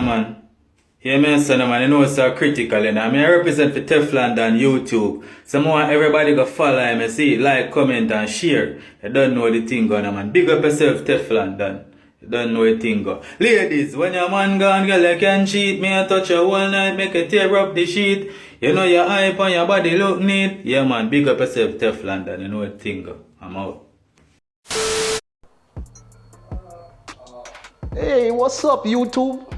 man. Yeah, man, son, man, you know it's so critical, and I mean, I represent for TeflonDon YouTube. So I want everybody go follow him and see, like, comment, and share. You don't know the thing going on, man. Big up yourself, TeflonDon. You don't know the thing go. Ladies, when your man gone, girl, you can cheat. Me and touch you all night, make you tear up the sheet. You know your hype on your body look neat. Yeah, man, big up yourself, TeflonDon. You know the thing go. I'm out. Hey, what's up, YouTube?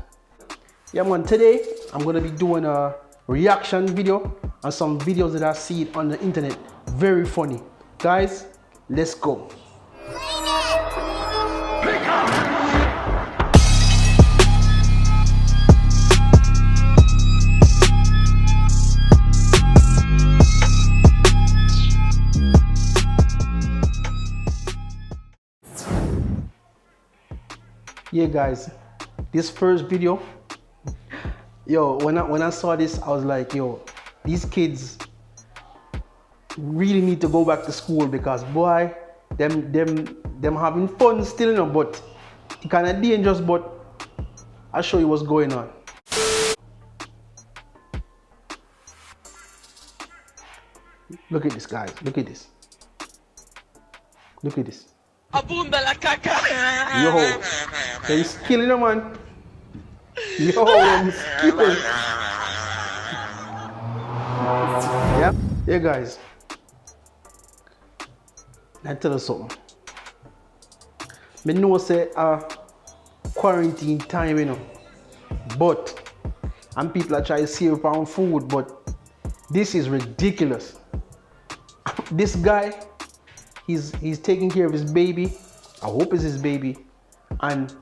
Yeah, man, today I'm gonna be doing a reaction video on some videos that I see on the internet. Very funny. Guys, let's go. Yeah, guys, this first video, yo, when I saw this, I was like, yo, these kids really need to go back to school, because boy, them having fun still, you know, but it kind of dangerous. But I'll show you what's going on. Look at this, guys. Look at this. Look at this. Abunda la caca. Yo, he's killing him, man. Yo, he's killing. Yeah, yeah, guys. I tell you something. Me know say quarantine time, you know, but and people are trying to save on food, but this is ridiculous. This guy, he's taking care of his baby. I hope it's his baby, and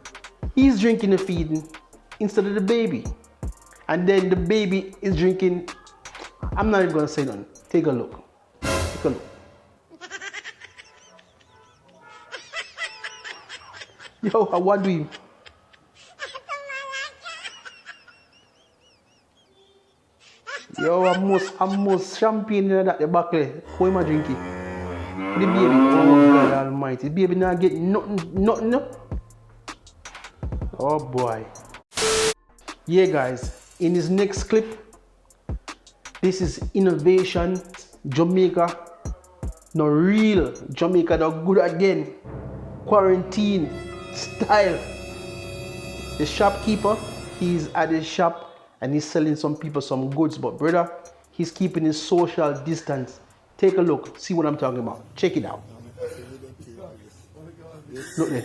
he's drinking the feeding instead of the baby, and then the baby is drinking. I'm not even gonna say nothing. Take a look. Take a look. Yo, what do you? Yo, I must champagne in that the buckle. Who am I drinking? The baby. Oh God Almighty. The baby not getting nothing. No. Oh boy. Yeah, guys. In this next clip, this is innovation Jamaica. No real Jamaica. No good again. Quarantine style. The shopkeeper, he's at his shop and he's selling some people some goods, but brother, he's keeping his social distance. Take a look, see what I'm talking about. Check it out. Look there.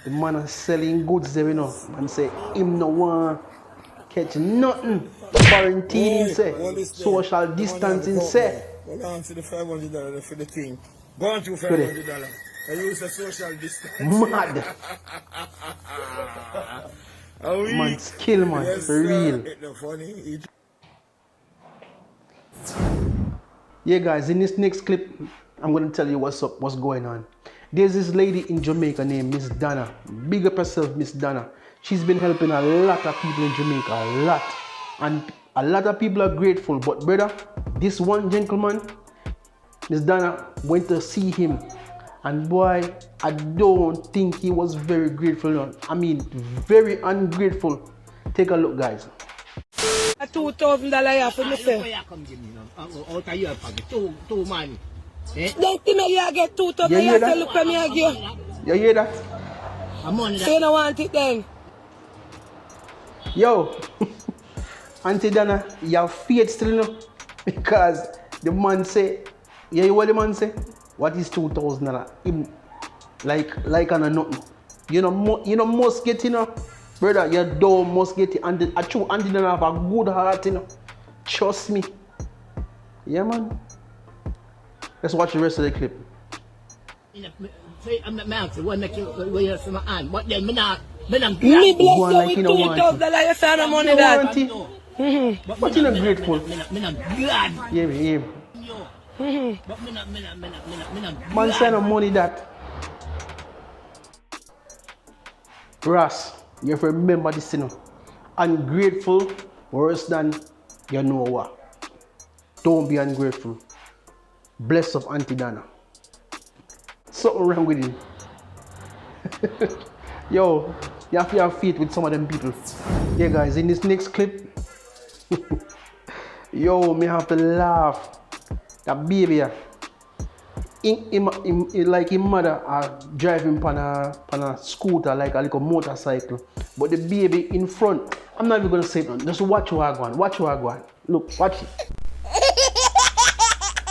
The man is selling goods there, you know, and say him no want catch nothing. Quarantine, say social distancing, say. Hold on to the $500 for the thing. Go on to $500. I use a social distance. Mad. Man, skill, man, yes, for real. Yeah, guys, in this next clip, I'm gonna tell you what's up, what's going on. There's this lady in Jamaica named Miss Donna. Big up herself, Miss Donna. She's been helping a lot of people in Jamaica, a lot. And a lot of people are grateful. But brother, this one gentleman, Miss Donna, went to see him. And boy, I don't think he was very grateful. I mean, very ungrateful. Take a look, guys. $2,000 for myself. Out of your pocket, two money. Don't think you get $2,000. Look at me again. You hear that? So you don't want it then? Yo, Auntie Donna, you have faith still, you know? Because the man say, you hear what the man say? What is $2,000? Him like on a nothing. You know must get, you know, brother. You don't must get it. And I true Auntie Donna have a good heart, you know. Trust me. Yeah, man. Let's watch the rest of the clip. What then? Me bless you with $2,000. You send the money that. But you're not grateful. Yeah. Man send no money that. Ross, you have to remember this, you know. Ungrateful, worse than you know what. Don't be ungrateful. Bless of Auntie Donna. Something wrong with him. Yo, You have to have faith with some of them people. Yeah, guys, in this next clip, yo, me have to laugh. That baby, like his mother are driving on a scooter, like a little motorcycle. But the baby in front, I'm not even gonna say nothing. Just watch how I go on. Watch how I go on. Look, watch it.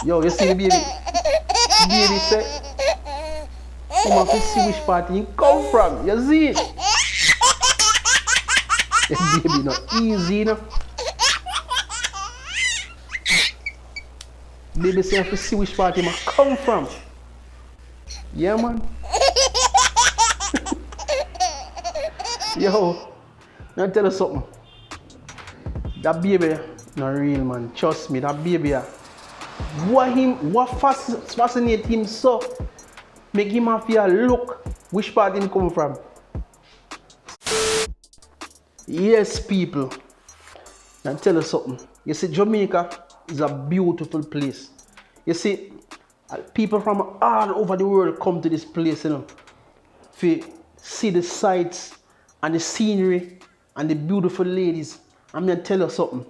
Yo, you see the baby? The baby say, come on, to see which party he come from. You see it? The baby not easy, you know. Baby say have to see which party he come from. Yeah, man. Yo, let me tell you something. That baby not real, man. Trust me, that baby. What fascinates him so make him have to look which part he come from. Yes, people. Let me tell you something. You see, Jamaica is a beautiful place. You see, people from all over the world come to this place, you know, to see the sights and the scenery and the beautiful ladies. I'm gonna tell you something.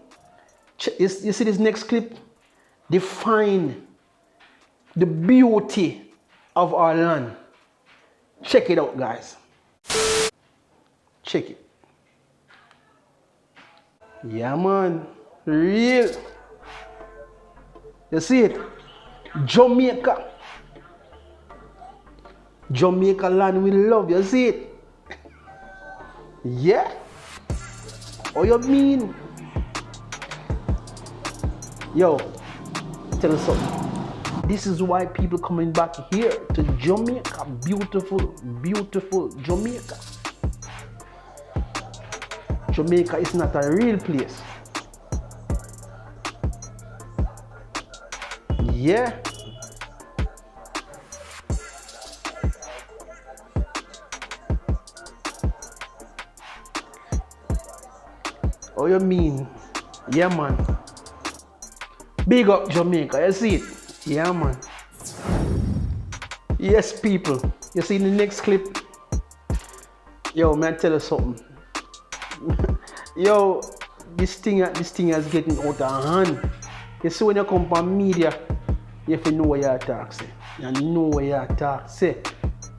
You see this next clip? Define the beauty of our land. Check it out, guys. Check it. Yeah, man. Real. You see it? Jamaica. Jamaica land we love. You see it? Yeah? What you mean? Yo, tell us something. This is why people coming back here to Jamaica. Beautiful, beautiful Jamaica. Jamaica is not a real place. Yeah. Oh, you mean? Yeah, man. Big up Jamaica, you see it? Yeah, man. Yes, people. You see the next clip? Yo, man, tell us something. Yo, this thing is getting out of hand. You see, when you come from media, you have to know what you talk, say. You know what you talk, say.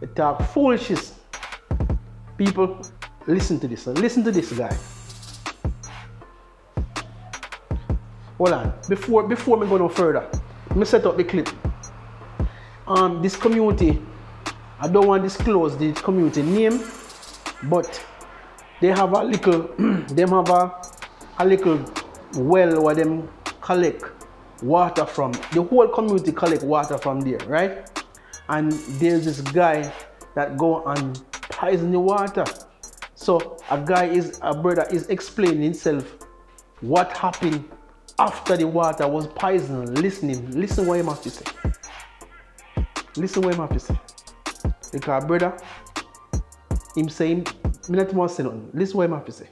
You talk foolishness. People, listen to this. Listen to this guy. Hold on. Before we go no further, let me set up the clip. This community, I don't want to disclose the community name, but they have a little, a little well where them collect water from. The whole community collect water from there, right? And there's this guy that go and poison the water. So a brother is explaining himself what happened after the water was poisoned. Listen what he have to say. Listen what he have to say. Because brother, him saying, me not want to say nothing. Listen what he have to say.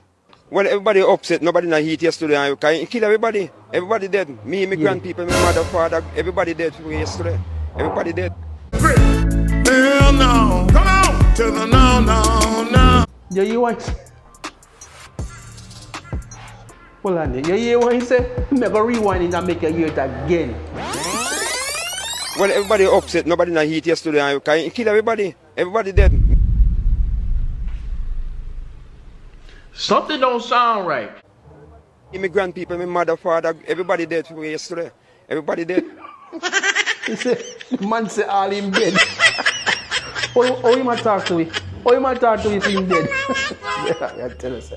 Well, everybody upset, nobody in the heat yesterday. He kill everybody. Everybody dead. Me, my grandpeople, my mother, father, everybody dead yesterday. Everybody dead. Hell no. Come on. To the no. Yeah, you want? Hold on. You hear what he said? Make a rewind it and make you hear it again. Well, everybody upset, nobody in the heat yesterday. He kill everybody. Everybody dead. Something don't sound right. Immigrant people, my mother, father, everybody dead yesterday. Everybody dead. He said, the man say all him dead. How you might talk to me? How you might talk to me if him dead? Yeah, tell us.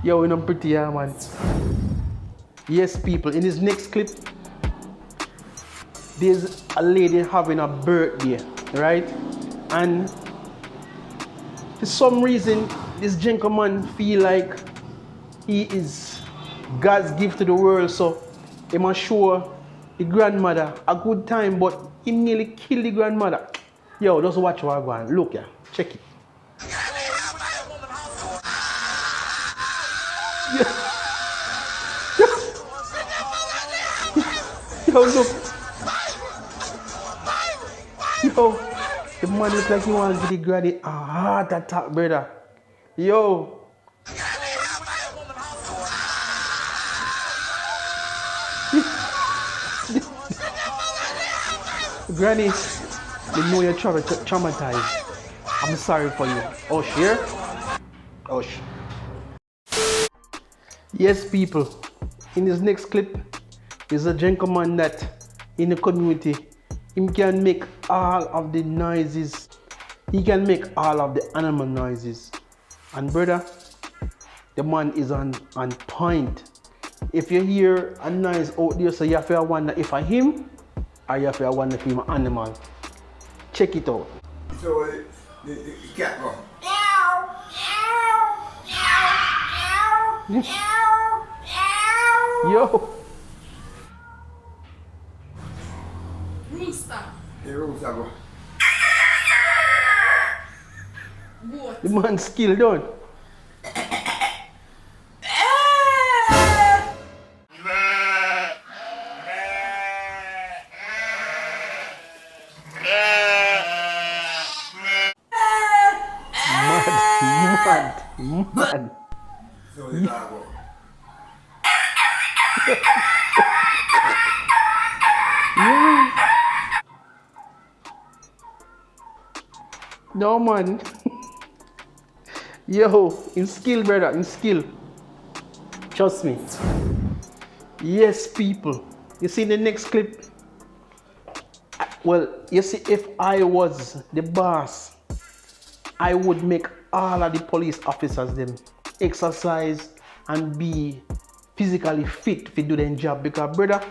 Yo, we not pretty, yeah, man. Yes, people, in this next clip, there's a lady having a birthday, right? And for some reason, this gentleman feel like he is God's gift to the world, so he must show the grandmother a good time, but he nearly killed the grandmother. Yo, just watch what I'm going. Look, yeah, check it. Yo, look. Yo, the man look like he wants to give the granny a heart attack, brother. Yo. Granny, you know you're traumatized. I'm sorry for you. Oh, here? Oh, yes, people. In this next clip, is a gentleman that in the community, he can make all of the noises. He can make all of the animal noises. And brother, the man is on point. If you hear a noise out there, so you have to wonder if I him or you have to wonder if I'm an animal. Check it out. So the cat go. Yo. Rooster. The rooster go. Goat. The man's skill done. Mad. So the dog go. No man. Yo, in skill, brother, in skill. Trust me. Yes, people. You see the next clip? Well, you see, if I was the boss, I would make all of the police officers them exercise and be physically fit to do their job. Because brother,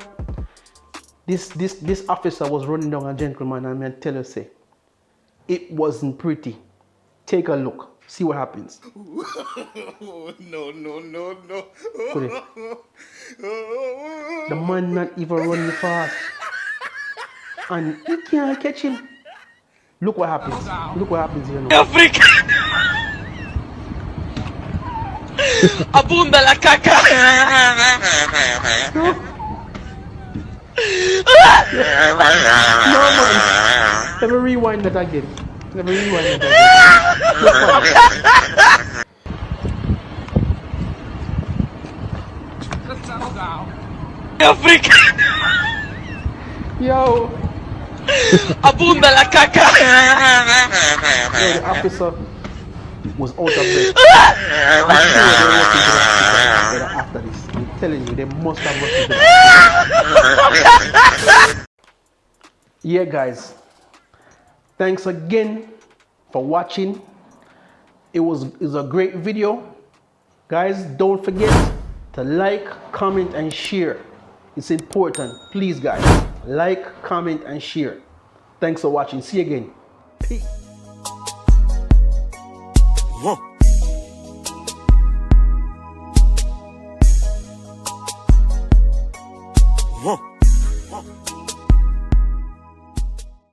this officer was running down a gentleman, and I tell you, say, it wasn't pretty. Take a look, see what happens. No. The man not even running fast, and he can't catch him. Look what happens. Look what happens here now. Africa. Abunda la caca. No man. Let me rewind that again. Africa. Yo. Abunda la caca. Yo, the officer was out of breath. I'm sure they were working to the hospital after this. I'm telling you, they must have worked to the hospital. Yeah, guys. Thanks again for watching. It was a great video. Guys, don't forget to like, comment, and share. It's important. Please, guys, like, comment, and share. Thanks for watching. See you again. Peace. Whoa. Whoa.